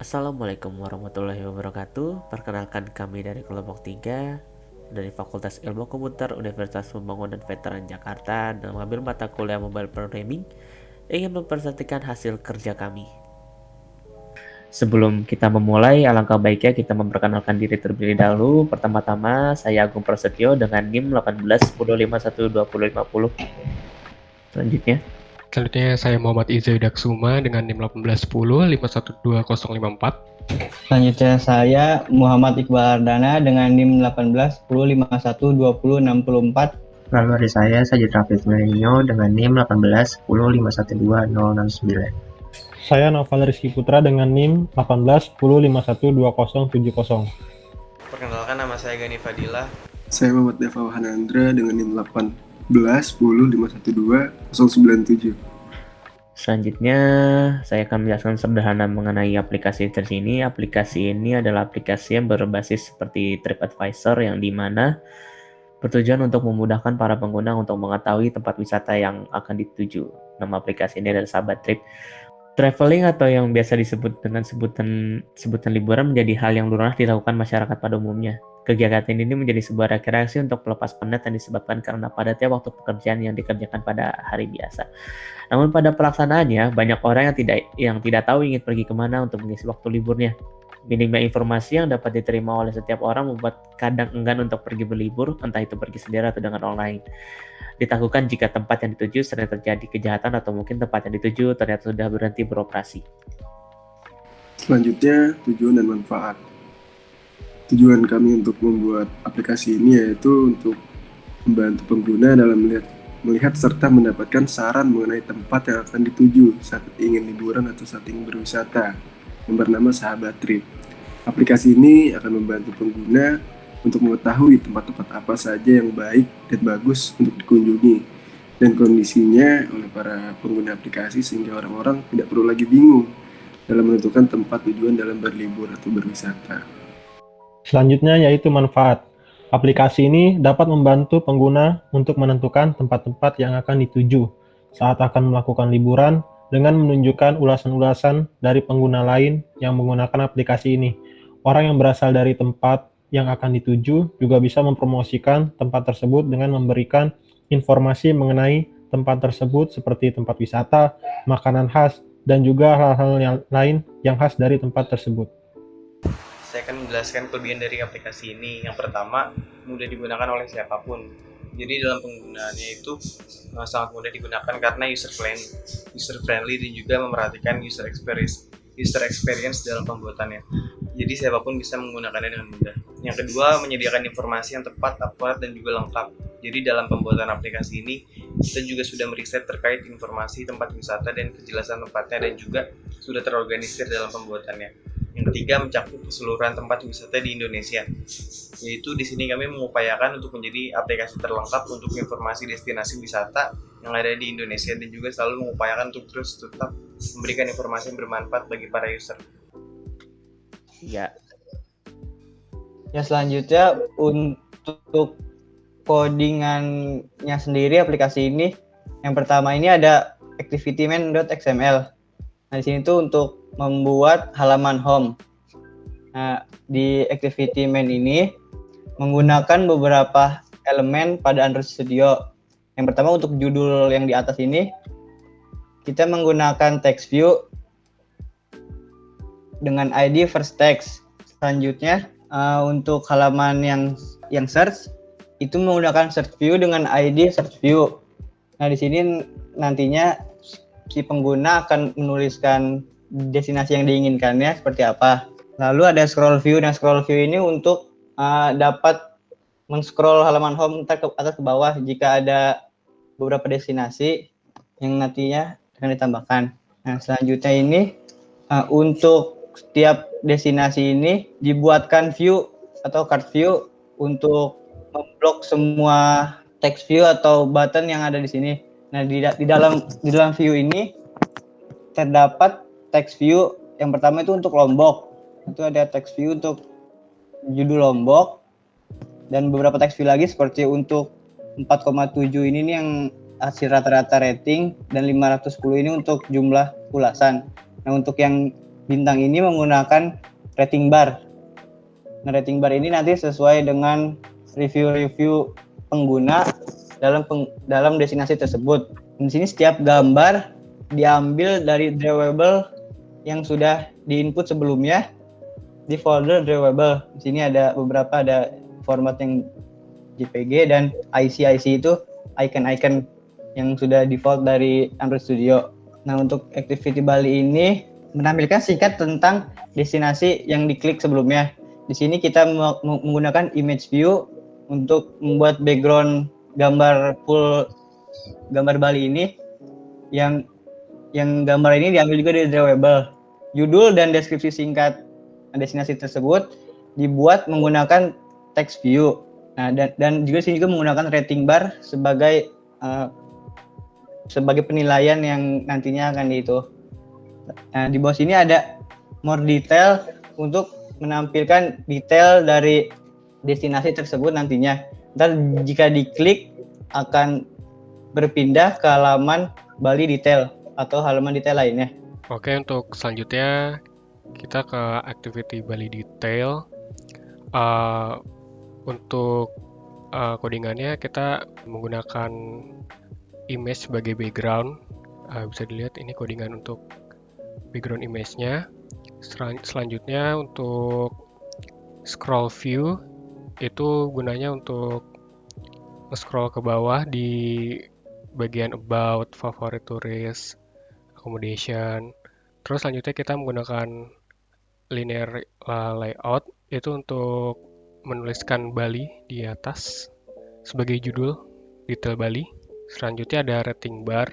Assalamualaikum warahmatullahi wabarakatuh. Perkenalkan kami dari kelompok 3 dari Fakultas Ilmu Komputer Universitas Pembangunan Veteran Jakarta dan mengambil mata kuliah Mobile Programming ingin mempresentasikan hasil kerja kami. Sebelum kita memulai, alangkah baiknya kita memperkenalkan diri terlebih dahulu. Pertama-tama, saya Agung Prasetyo dengan NIM 1810512050. Selanjutnya, Saya Muhammad Izai Daksuma dengan NIM 1810 512054. Selanjutnya saya Muhammad Iqbal Ardana dengan NIM 18 10 51 20 64. Lalu ada saya Sajid Rafif Milenio dengan NIM 18 10 512 069. Saya Noval Rizky Putra dengan NIM 18 10 51 2070. Perkenalkan, nama saya Gani Fadilah. Saya Muhammad Deva Wahanandra dengan NIM 18 10 512 097. Selanjutnya, saya akan menjelaskan sederhana mengenai aplikasi search ini. Aplikasi ini adalah aplikasi yang berbasis seperti TripAdvisor yang dimana bertujuan untuk memudahkan para pengguna untuk mengetahui tempat wisata yang akan dituju. Nama aplikasi ini adalah Sahabat Trip. Traveling atau yang biasa disebut dengan sebutan liburan menjadi hal yang lumrah dilakukan masyarakat pada umumnya. Kegiatan ini menjadi sebuah rekreasi untuk pelepas penat yang disebabkan karena padatnya waktu pekerjaan yang dikerjakan pada hari biasa. Namun pada pelaksanaannya, banyak orang yang tidak tahu ingin pergi kemana untuk mengisi waktu liburnya. Minimnya informasi yang dapat diterima oleh setiap orang membuat kadang enggan untuk pergi berlibur, entah itu pergi sendiri atau dengan orang lain. Ditakutkan jika tempat yang dituju sering terjadi kejahatan atau mungkin tempat yang dituju ternyata sudah berhenti beroperasi. Selanjutnya, tujuan dan manfaat. Tujuan kami untuk membuat aplikasi ini yaitu untuk membantu pengguna dalam melihat serta mendapatkan saran mengenai tempat yang akan dituju saat ingin liburan atau saat ingin berwisata, yang bernama Sahabat Trip. Aplikasi ini akan membantu pengguna untuk mengetahui tempat-tempat apa saja yang baik dan bagus untuk dikunjungi dan kondisinya oleh para pengguna aplikasi sehingga orang-orang tidak perlu lagi bingung dalam menentukan tempat tujuan dalam berlibur atau berwisata. Selanjutnya yaitu manfaat. Aplikasi ini dapat membantu pengguna untuk menentukan tempat-tempat yang akan dituju saat akan melakukan liburan dengan menunjukkan ulasan-ulasan dari pengguna lain yang menggunakan aplikasi ini. Orang yang berasal dari tempat yang akan dituju juga bisa mempromosikan tempat tersebut dengan memberikan informasi mengenai tempat tersebut seperti tempat wisata, makanan khas, dan juga hal-hal yang lain yang khas dari tempat tersebut. Saya akan menjelaskan kelebihan dari aplikasi ini. Yang pertama, mudah digunakan oleh siapapun. Jadi dalam penggunaannya itu sangat mudah digunakan karena user friendly dan juga memperhatikan user experience dalam pembuatannya. Jadi siapapun bisa menggunakannya dengan mudah. Yang kedua, menyediakan informasi yang tepat, akurat, dan juga lengkap. Jadi dalam pembuatan aplikasi ini, kita juga sudah meriset terkait informasi tempat wisata dan kejelasan tempatnya dan juga sudah terorganisir dalam pembuatannya. Yang ketiga, mencakup keseluruhan tempat wisata di Indonesia. Yaitu di sini kami mengupayakan untuk menjadi aplikasi terlengkap untuk informasi destinasi wisata yang ada di Indonesia dan juga selalu mengupayakan untuk terus tetap memberikan informasi yang bermanfaat bagi para user. Ya, Selanjutnya untuk codingannya sendiri aplikasi ini, yang pertama ini ada activityman.xml. Nah, di sini tuh untuk membuat halaman home. Nah, di activityman ini menggunakan beberapa elemen pada Android Studio. Yang pertama untuk judul yang di atas ini, kita menggunakan text view dengan ID first text. Selanjutnya untuk halaman yang search itu menggunakan search view dengan ID search view. Nah, di sini nantinya si pengguna akan menuliskan destinasi yang diinginkannya seperti apa. Lalu ada scroll view. Nah, scroll view ini untuk dapat men-scroll halaman home ke atas ke bawah jika ada beberapa destinasi yang nantinya akan ditambahkan. Nah, selanjutnya ini untuk setiap destinasi ini dibuatkan view atau card view untuk memblok semua text view atau button yang ada di sini. Nah, di dalam view ini terdapat text view. Yang pertama itu untuk Lombok. Itu ada text view untuk judul Lombok dan beberapa text view lagi seperti untuk 4,7 ini nih yang hasil rata-rata rating dan 510 ini untuk jumlah ulasan. Nah, untuk yang bintang ini menggunakan rating bar. Nah, rating bar ini nanti sesuai dengan review-review pengguna dalam destinasi tersebut. Di sini setiap gambar diambil dari drawable yang sudah diinput sebelumnya di folder drawable. Di sini ada beberapa, ada format yang JPG dan IC itu icon-icon yang sudah default dari Android Studio. Nah, untuk Activity Bali ini menampilkan singkat tentang destinasi yang diklik sebelumnya. Di sini kita menggunakan image view untuk membuat background gambar full gambar Bali ini, yang gambar ini diambil juga dari drawable. Judul dan deskripsi singkat destinasi tersebut dibuat menggunakan text view. Nah, dan juga sini juga menggunakan rating bar sebagai penilaian yang nantinya akan itu. Nah, di bawah sini ada more detail untuk menampilkan detail dari destinasi tersebut nantinya. Ntar jika diklik akan berpindah ke halaman Bali detail atau halaman detail lainnya. Oke, untuk selanjutnya kita ke activity Bali detail. Untuk codingannya kita menggunakan image sebagai background. Bisa dilihat ini codingan untuk background image-nya. Selanjutnya untuk scroll view itu gunanya untuk scroll ke bawah di bagian about, favorite turis, accommodation. Terus selanjutnya kita menggunakan linear layout itu untuk menuliskan Bali di atas sebagai judul detail Bali. Selanjutnya ada rating bar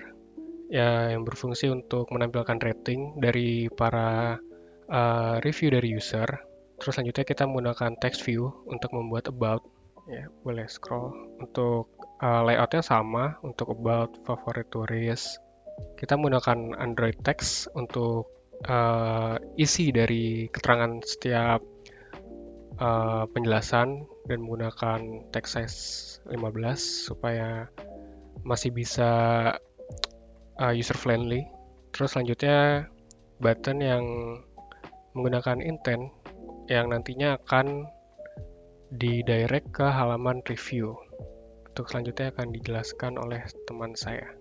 ya, yang berfungsi untuk menampilkan rating dari para review dari user. Terus selanjutnya kita menggunakan text view untuk membuat about. Ya, boleh scroll. Untuk layoutnya sama untuk about, favorite turis. Kita menggunakan Android text untuk isi dari keterangan setiap penjelasan dan menggunakan text size 15 supaya masih bisa user friendly. Terus selanjutnya button yang menggunakan intent yang nantinya akan didirect ke halaman review. Untuk selanjutnya akan dijelaskan oleh teman saya.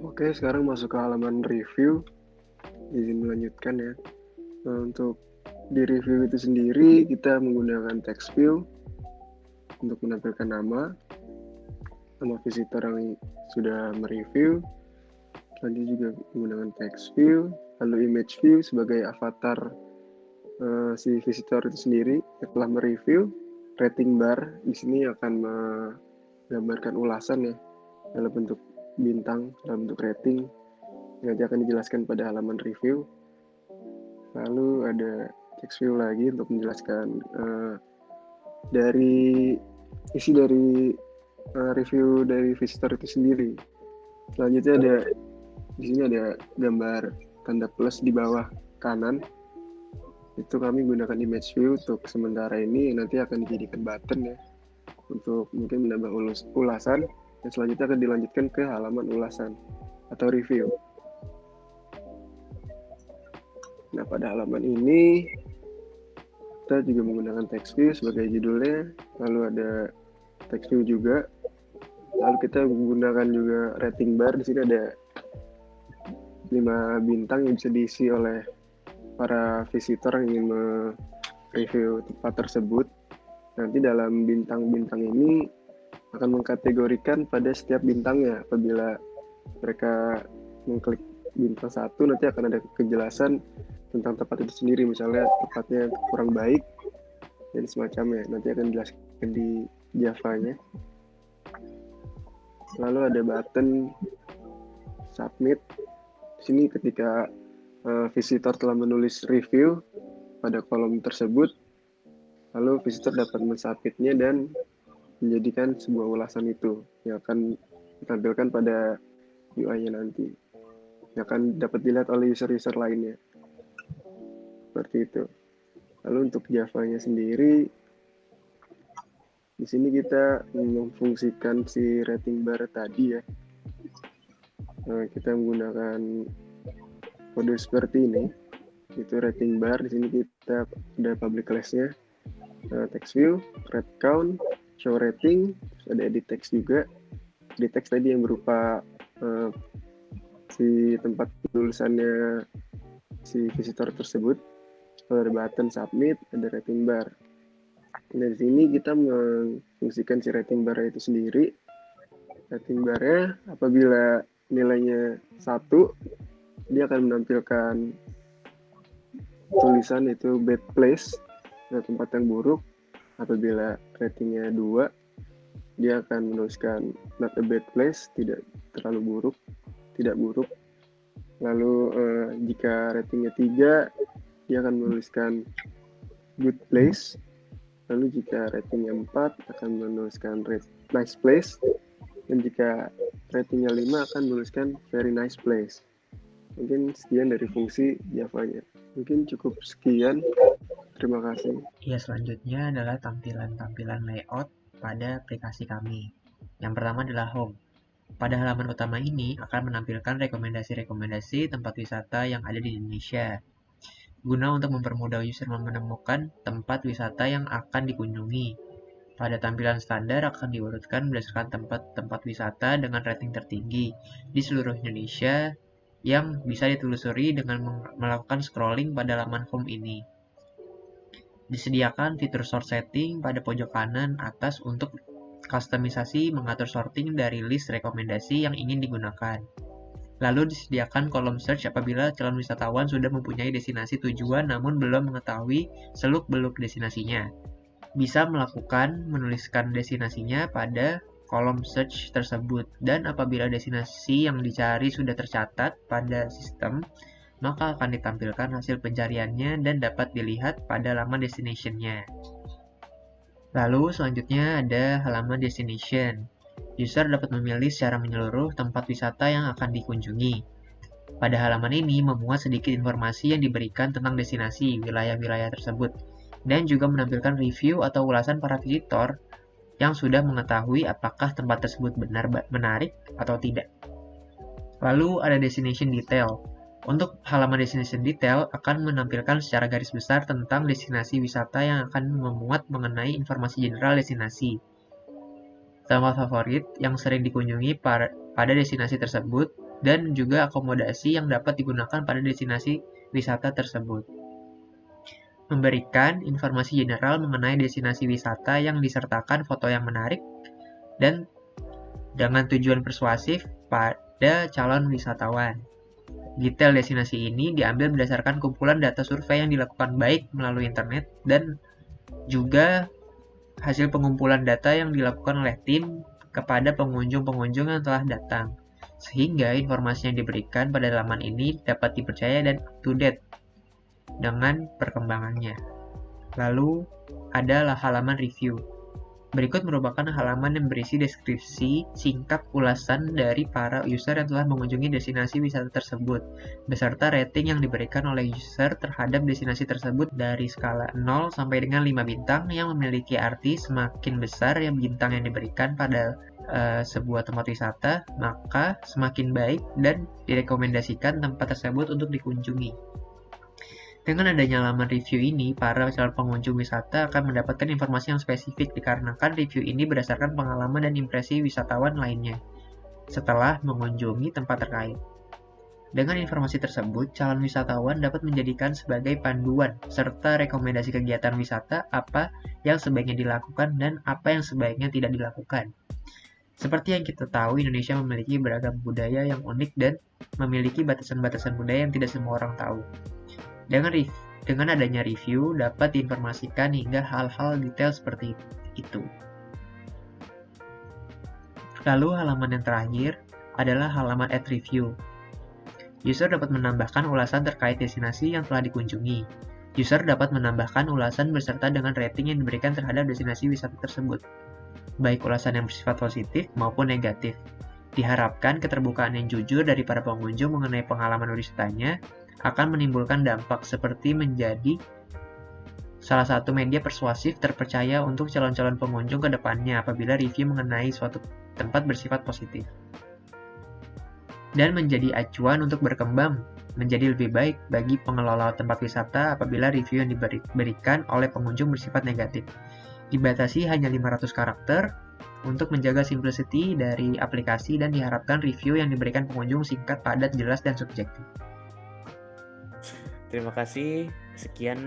Oke, sekarang masuk ke halaman review. Izin melanjutkan ya. Nah, untuk di review itu sendiri kita menggunakan text view untuk menampilkan nama visitor yang sudah mereview. Selanjutnya juga menggunakan text view, lalu image view sebagai avatar si visitor itu sendiri setelah mereview. Rating bar di sini akan menggambarkan ulasan ya dalam bentuk bintang, dalam bentuk rating yang nanti akan dijelaskan pada halaman review. Lalu ada text view lagi untuk menjelaskan dari isi dari review dari visitor itu sendiri. Selanjutnya di sini ada gambar tanda plus di bawah kanan. Itu kami gunakan image view untuk sementara ini, nanti akan dijadikan button ya untuk mungkin menambah ulasan, dan selanjutnya akan dilanjutkan ke halaman ulasan atau review. Nah, pada halaman ini kita juga menggunakan text view sebagai judulnya, lalu ada text view juga, lalu kita menggunakan juga rating bar. Di sini ada 5 bintang yang bisa diisi oleh para visitor yang ingin mereview tempat tersebut. Nanti dalam bintang-bintang ini akan mengkategorikan pada setiap bintangnya. Apabila mereka mengklik bintang 1, nanti akan ada kejelasan tentang tempat itu sendiri, misalnya tempatnya kurang baik dan semacamnya. Nanti akan dijelaskan di Java-nya. Lalu ada button submit. Di sini ketika visitor telah menulis review pada kolom tersebut, lalu visitor dapat mensubmitnya dan menjadikan sebuah ulasan itu yang akan ditampilkan pada UI-nya nanti, yang akan dapat dilihat oleh user-user lainnya. Seperti itu. Lalu untuk Java-nya sendiri, di sini kita memfungsikan si rating bar tadi ya. Kita menggunakan kode seperti ini. Itu rating bar. Di sini kita ada public class-nya, text view, red count, show rating, terus ada edit text juga. Edit text tadi yang berupa si tempat penulisannya si visitor tersebut. Kalau ada button submit, ada rating bar. Nah, di sini kita mengfungsikan si rating bar itu sendiri. Rating barnya apabila nilainya 1, dia akan menampilkan tulisan itu bad place, tempat yang buruk. Apabila ratingnya 2, dia akan menuliskan not a bad place, tidak terlalu buruk, tidak buruk. Lalu jika ratingnya 3, dia akan menuliskan good place. Lalu jika ratingnya 4, akan menuliskan nice place. Dan jika ratingnya 5, akan menuliskan very nice place. Mungkin sekian dari fungsi Java-nya. Mungkin cukup sekian. Terima kasih. Ya, selanjutnya adalah tampilan-tampilan layout pada aplikasi kami. Yang pertama adalah home. Pada halaman utama ini akan menampilkan rekomendasi-rekomendasi tempat wisata yang ada di Indonesia, guna untuk mempermudah user menemukan tempat wisata yang akan dikunjungi. Pada tampilan standar akan diurutkan berdasarkan tempat-tempat wisata dengan rating tertinggi di seluruh Indonesia yang bisa ditelusuri dengan melakukan scrolling pada halaman home ini. Disediakan fitur sort setting pada pojok kanan atas untuk kustomisasi mengatur sorting dari list rekomendasi yang ingin digunakan. Lalu disediakan kolom search apabila calon wisatawan sudah mempunyai destinasi tujuan namun belum mengetahui seluk-beluk destinasinya. Bisa menuliskan destinasinya pada kolom search tersebut, dan apabila destinasi yang dicari sudah tercatat pada sistem, maka akan ditampilkan hasil pencariannya dan dapat dilihat pada halaman destination-nya. Lalu selanjutnya ada halaman destination. User dapat memilih secara menyeluruh tempat wisata yang akan dikunjungi. Pada halaman ini memuat sedikit informasi yang diberikan tentang destinasi wilayah-wilayah tersebut, dan juga menampilkan review atau ulasan para visitor yang sudah mengetahui apakah tempat tersebut benar menarik atau tidak. Lalu ada destination detail. Untuk halaman destination detail akan menampilkan secara garis besar tentang destinasi wisata yang akan memuat mengenai informasi general destinasi, tempat favorit yang sering dikunjungi pada destinasi tersebut, dan juga akomodasi yang dapat digunakan pada destinasi wisata tersebut. Memberikan informasi general mengenai destinasi wisata yang disertakan foto yang menarik dan dengan tujuan persuasif pada calon wisatawan. Detail destinasi ini diambil berdasarkan kumpulan data survei yang dilakukan baik melalui internet dan juga hasil pengumpulan data yang dilakukan oleh tim kepada pengunjung-pengunjung yang telah datang, sehingga informasi yang diberikan pada halaman ini dapat dipercaya dan up-to-date dengan perkembangannya. Lalu adalah halaman review. Berikut merupakan halaman yang berisi deskripsi singkat ulasan dari para user yang telah mengunjungi destinasi wisata tersebut, beserta rating yang diberikan oleh user terhadap destinasi tersebut dari skala 0 sampai dengan 5 bintang, yang memiliki arti semakin besar yang bintang yang diberikan pada sebuah tempat wisata, maka semakin baik dan direkomendasikan tempat tersebut untuk dikunjungi. Dengan adanya halaman review ini, para calon pengunjung wisata akan mendapatkan informasi yang spesifik dikarenakan review ini berdasarkan pengalaman dan impresi wisatawan lainnya setelah mengunjungi tempat terkait. Dengan informasi tersebut, calon wisatawan dapat menjadikan sebagai panduan serta rekomendasi kegiatan wisata apa yang sebaiknya dilakukan dan apa yang sebaiknya tidak dilakukan. Seperti yang kita tahu, Indonesia memiliki beragam budaya yang unik dan memiliki batasan-batasan budaya yang tidak semua orang tahu. Dengan adanya review, dapat diinformasikan hingga hal-hal detail seperti itu. Lalu halaman yang terakhir adalah halaman add review. User dapat menambahkan ulasan terkait destinasi yang telah dikunjungi. User dapat menambahkan ulasan beserta dengan rating yang diberikan terhadap destinasi wisata tersebut, baik ulasan yang bersifat positif maupun negatif. Diharapkan keterbukaan yang jujur dari para pengunjung mengenai pengalaman wisatanya akan menimbulkan dampak seperti menjadi salah satu media persuasif terpercaya untuk calon-calon pengunjung ke depannya apabila review mengenai suatu tempat bersifat positif, dan menjadi acuan untuk berkembang menjadi lebih baik bagi pengelola tempat wisata apabila review yang diberikan oleh pengunjung bersifat negatif. Dibatasi hanya 500 karakter untuk menjaga simplicity dari aplikasi dan diharapkan review yang diberikan pengunjung singkat, padat, jelas, dan subjektif. Terima kasih. Sekian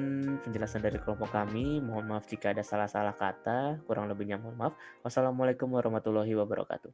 penjelasan dari kelompok kami. Mohon maaf jika ada salah-salah kata. Kurang lebihnya mohon maaf. Wassalamualaikum warahmatullahi wabarakatuh.